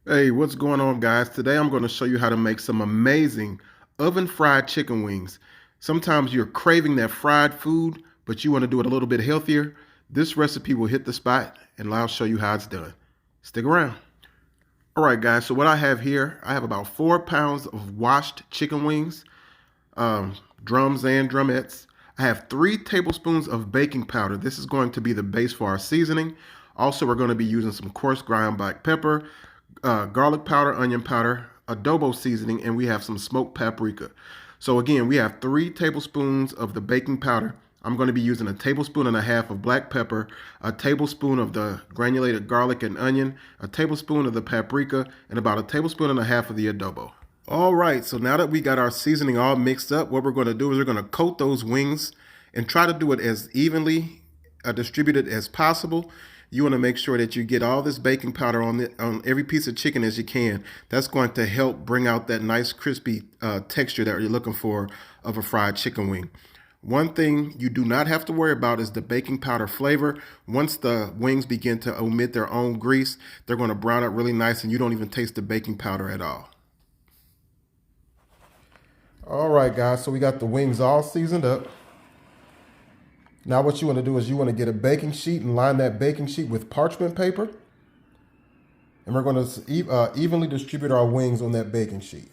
Hey, what's going on, guys? Today I'm going to show you how to make some amazing oven fried chicken wings. Sometimes you're craving that fried food, but you want to do it a little bit healthier. This recipe will hit the spot, and I'll show you how it's done. Stick around. All right, guys, so what I have here, I have about 4 pounds of washed chicken wings, drums and drumettes. I have 3 tablespoons of baking powder. This is going to be the base for our seasoning. Also, we're going to be using some coarse ground black pepper, garlic powder, onion powder, adobo seasoning, and we have some smoked paprika. So again, we have 3 tablespoons of the baking powder. I'm going to be using a tablespoon and a half of black pepper, a tablespoon of the granulated garlic and onion, a tablespoon of the paprika, and about a tablespoon and a half of the adobo. All right, so now that we got our seasoning all mixed up, what we're going to do is we're going to coat those wings and try to do it as evenly distributed as possible. You want to make sure that you get all this baking powder on every piece of chicken as you can. That's going to help bring out that nice crispy texture that you're looking for of a fried chicken wing. One thing you do not have to worry about is the baking powder flavor. Once the wings begin to emit their own grease, they're going to brown up really nice and you don't even taste the baking powder at all. All right, guys, so we got the wings all seasoned up. Now what you want to do is you want to get a baking sheet and line that baking sheet with parchment paper. And we're going to evenly distribute our wings on that baking sheet.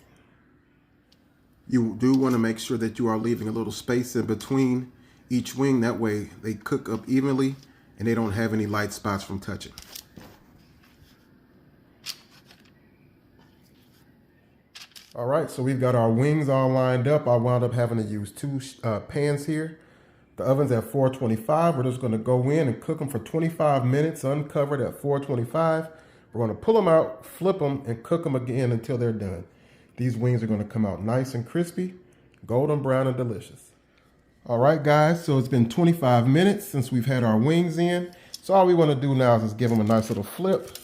You do want to make sure that you are leaving a little space in between each wing. That way they cook up evenly and they don't have any light spots from touching. All right, so we've got our wings all lined up. I wound up having to use 2 pans here. The oven's at 425. We're just going to go in and cook them for 25 minutes uncovered at 425. We're going to pull them out, flip them, and cook them again until they're done. These wings are going to come out nice and crispy, golden brown and delicious. All right, guys, so it's been 25 minutes since we've had our wings in. So all we want to do now is just give them a nice little flip.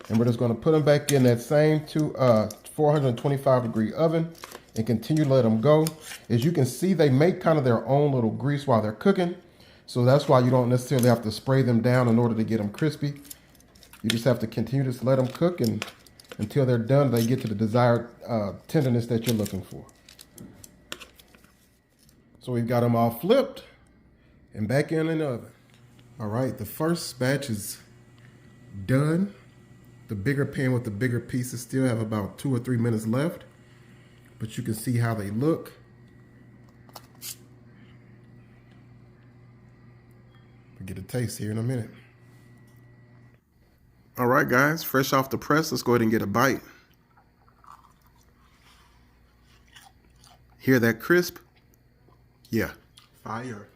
And we're just going to put them back in that same 425-degree oven and continue to let them go. As you can see, they make kind of their own little grease while they're cooking. So that's why you don't necessarily have to spray them down in order to get them crispy. You just have to continue to let them cook and until they're done, they get to the desired tenderness that you're looking for. So we've got them all flipped and back in the oven. All right, the first batch is done. The bigger pan with the bigger pieces still have about 2 or 3 minutes left. But you can see how they look. We'll get a taste here in a minute. All right, guys, fresh off the press, let's go ahead and get a bite. Hear that crisp? Yeah, fire.